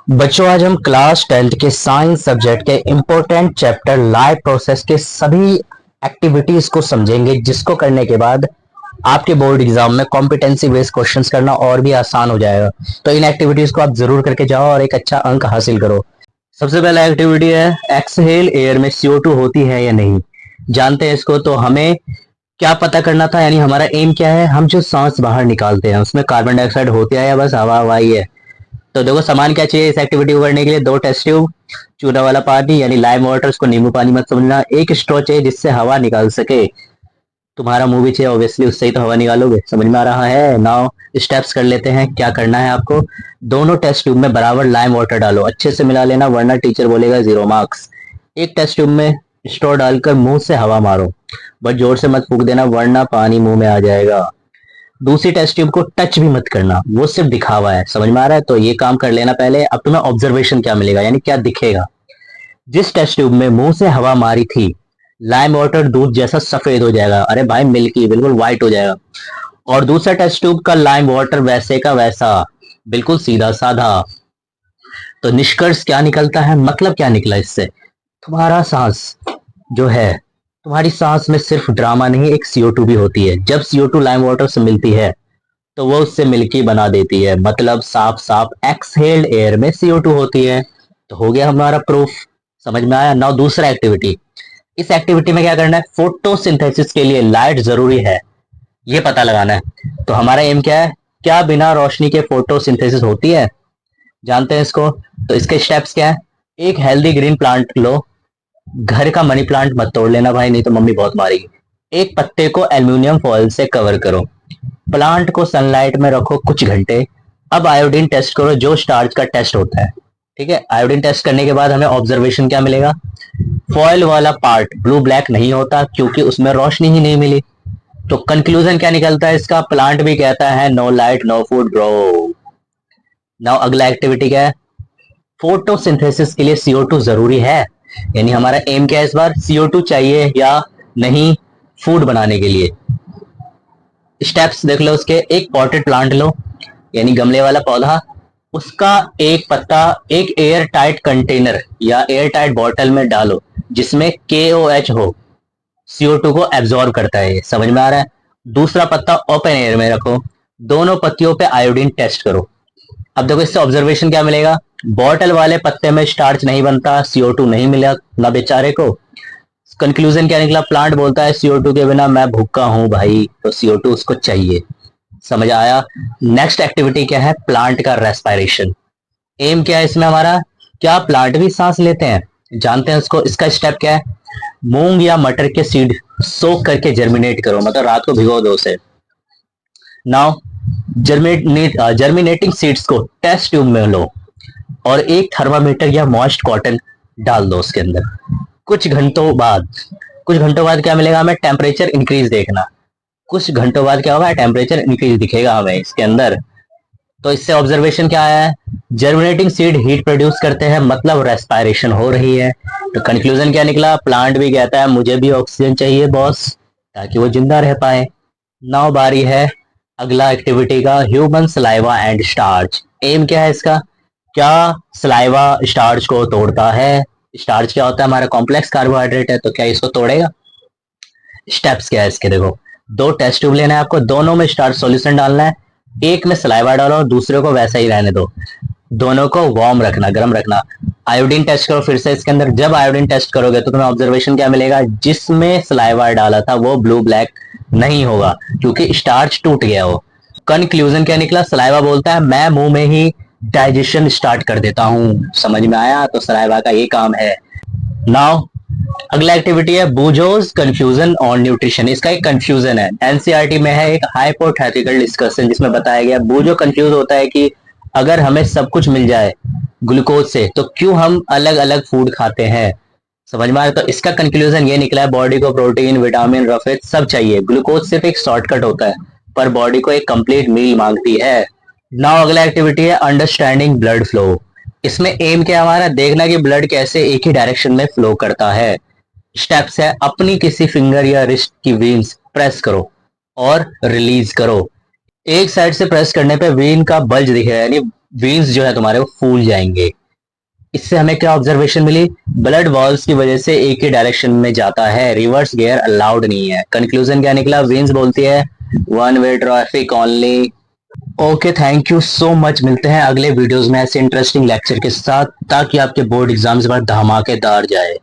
बच्चों, आज हम क्लास 10th के साइंस सब्जेक्ट के इम्पोर्टेंट चैप्टर लाइव प्रोसेस के सभी एक्टिविटीज को समझेंगे, जिसको करने के बाद आपके बोर्ड एग्जाम में कॉम्पिटेंसी बेस्ड क्वेश्चंस करना और भी आसान हो जाएगा। तो इन एक्टिविटीज को आप जरूर करके जाओ और एक अच्छा अंक हासिल करो। सबसे पहला एक्टिविटी है एक्सहेल एयर में CO2 होती है या नहीं। जानते हैं इसको। तो हमें क्या पता करना था, यानी हमारा एम क्या है, हम जो सांस बाहर निकालते हैं उसमें कार्बन डाइऑक्साइड होती है या बस हवा हवा ही है। तो देखो, सामान क्या चाहिए इस एक्टिविटी को करने के लिए। 2 टेस्ट ट्यूब, चूना वाला पानी यानी लाइम वाटर, उसको नींबू पानी मत समझना। एक स्ट्रॉ चाहिए जिससे हवा निकाल सके। तुम्हारा मुंह भी चाहिए ऑब्वियसली, उससे ही तो हवा निकालोगे। समझ में आ रहा है। नाउ स्टेप्स कर लेते हैं। क्या करना है आपको, दोनों टेस्ट ट्यूब में बराबर लाइम वाटर डालो, अच्छे से मिला लेना वरना टीचर बोलेगा 0 मार्क्स। एक टेस्ट ट्यूब में स्ट्रॉ डालकर मुंह से हवा मारो, बट जोर से मत फूंक देना वरना पानी मुंह में आ जाएगा। दूसरी टेस्ट ट्यूब को टच भी मत करना, वो सिर्फ दिखावा है। समझ में आ रहा है। तो ये काम कर लेना पहले। अब तुम्हें ऑब्जर्वेशन क्या मिलेगा, यानी क्या दिखेगा। जिस टेस्ट ट्यूब में मुंह से हवा मारी थी, लाइम वाटर दूध जैसा सफेद हो जाएगा। अरे भाई, मिल्की, बिल्कुल व्हाइट हो जाएगा। और दूसरा टेस्ट ट्यूब का लाइम वाटर वैसे का वैसा, बिल्कुल सीधा साधा। तो निष्कर्ष क्या निकलता है, मतलब क्या निकला इससे, तुम्हारा सांस जो है, तुम्हारी सांस में सिर्फ ड्रामा नहीं, एक CO2 भी होती है। जब CO2 लाइम वाटर से मिलती है तो वो उससे मिल्की बना देती है, मतलब साफ साफ एक्सहेल्ड एयर में CO2 होती है। तो हो गया हमारा प्रूफ। समझ में आया। नाउ दूसरा एक्टिविटी। इस एक्टिविटी में क्या करना है, फोटोसिंथेसिस के लिए लाइट जरूरी है, ये पता लगाना है। तो हमारा एम क्या है, क्या बिना रोशनी के फोटोसिंथेसिस होती है। जानते हैं इसको। तो इसके स्टेप्स क्या है, एक हेल्दी ग्रीन प्लांट लो। घर का मनी प्लांट मत तोड़ लेना भाई, नहीं तो मम्मी बहुत मारेगी। एक पत्ते को एल्यूमिनियम फॉयल से कवर करो। प्लांट को सनलाइट में रखो कुछ घंटे। अब आयोडीन टेस्ट करो, जो स्टार्च का टेस्ट होता है। ठीक है। आयोडीन टेस्ट करने के बाद हमें ऑब्जर्वेशन क्या मिलेगा, फॉयल वाला पार्ट ब्लू ब्लैक नहीं होता क्योंकि उसमें रोशनी ही नहीं मिली। तो कंक्लूजन क्या निकलता है इसका, प्लांट भी कहता है no light no food bro. Now अगला एक्टिविटी क्या है, फोटोसिंथेसिस के लिए CO2 जरूरी है, यानी हमारा एम क्या है इस बार, CO2 चाहिए या नहीं फूड बनाने के लिए। स्टेप्स देख लो उसके। एक पॉटेड प्लांट लो, यानी गमले वाला पौधा, उसका एक पत्ता एक एयर टाइट कंटेनर या एयर टाइट बॉटल में डालो जिसमें KOH हो, CO2 को एब्जॉर्ब करता है। समझ में आ रहा है। दूसरा पत्ता ओपन एयर में रखो, दोनों पत्तियों पे आयोडीन टेस्ट करो। अब देखो इससे ऑब्जर्वेशन क्या मिलेगा, बॉटल वाले पत्ते में स्टार्च नहीं बनता, CO2 नहीं मिला ना बेचारे को। कंक्लूजन क्या निकला, प्लांट बोलता है CO2 के बिना मैं भूखा हूं भाई, तो CO2 उसको चाहिए। समझ आया। नेक्स्ट एक्टिविटी क्या है, प्लांट का रेस्पिरेशन। एम क्या है इसमें हमारा, क्या प्लांट भी सांस लेते हैं। जानते हैं उसको। इसका स्टेप क्या है, मूंग या मटर के सीड सोक करके जर्मिनेट करो, मतलब रात को भिगो दो उसे। नाउ जर्मिनेटिंग सीड्स को टेस्ट ट्यूब में लो और एक थर्मामीटर या मॉइस्ट कॉटन डाल दो उसके अंदर। कुछ घंटों बाद क्या मिलेगा हमें, टेम्परेचर इंक्रीज देखना। कुछ घंटों बाद क्या होगा, टेम्परेचर इंक्रीज दिखेगा हमें इसके अंदर। तो इससे ऑब्जर्वेशन क्या आया है, जर्मिनेटिंग सीड हीट प्रोड्यूस करते हैं, मतलब रेस्पिरेशन हो रही है। तो कंक्लूजन क्या निकला, प्लांट भी कहता है मुझे भी ऑक्सीजन चाहिए बॉस, ताकि वो जिंदा रह पाए। नाउ बारी है अगला एक्टिविटी का, human saliva and starch. Aim क्या है इसका, क्या सलाइवा स्टार्च को तोड़ता है। स्टार्च क्या होता है, हमारा कॉम्प्लेक्स कार्बोहाइड्रेट है, तो क्या इसको तोड़ेगा। स्टेप्स क्या है इसके, देखो 2 टेस्ट ट्यूब लेना है आपको, दोनों में स्टार्च सॉल्यूशन डालना है। एक में सलाइवा डालो, दूसरे को वैसा ही रहने दो। दोनों को वार्म रखना, गर्म रखना। आयोडीन टेस्ट करो फिर से इसके अंदर। जब आयोडीन टेस्ट करोगे तो तुम्हें ऑब्जर्वेशन क्या मिलेगा, जिसमें सलाइवा डाला था वो ब्लू ब्लैक नहीं होगा क्योंकि स्टार्च टूट गया हो। कंक्लूजन क्या निकला, सलाइवा बोलता है मैं मुंह में ही डाइजेशन स्टार्ट कर देता हूं। समझ में आया। तो सलाइवा का ये काम है। नाउ अगला एक्टिविटी है बूजोस कंफ्यूजन ऑन न्यूट्रिशन। इसका एक कंफ्यूजन है, एनसीईआरटी में है एक हाइपोथेटिकल डिस्कशन, जिसमें बताया गया बूजो कंफ्यूज होता है कि अगर हमें सब कुछ मिल जाए ग्लूकोज से तो क्यों हम अलग अलग फूड खाते हैं। समझ में आ रहा है। तो इसका कंक्लूजन ये निकला है, बॉडी को प्रोटीन विटामिन रफेद सब चाहिए, ग्लूकोज सिर्फ एक शॉर्टकट होता है, पर बॉडी को एक कंप्लीट मील मांगती है। नाउ अगला एक्टिविटी है अंडरस्टैंडिंग ब्लड फ्लो। इसमें एम क्या हमारा, देखना कि ब्लड कैसे एक ही डायरेक्शन में फ्लो करता है। स्टेप्स है, अपनी किसी फिंगर या रिस्ट की वेन्स प्रेस करो और रिलीज करो। एक साइड से प्रेस करने पे वेन का बल्ज दिखेगा, यानी वेन्स जो है तुम्हारे वो फूल जाएंगे। इससे हमें क्या ऑब्जर्वेशन मिली? ब्लड वॉल्स की वजह से एक ही डायरेक्शन में जाता है, रिवर्स गियर अलाउड नहीं है। कंक्लूजन क्या निकला? वेन्स बोलती है one way traffic only. Okay, thank you so much. मिलते हैं अगले वीडियोस में ऐसे इंटरेस्टिंग लेक्चर के साथ, ताकि आपके बोर्ड एग्जाम्स पर धमाकेदार जाए।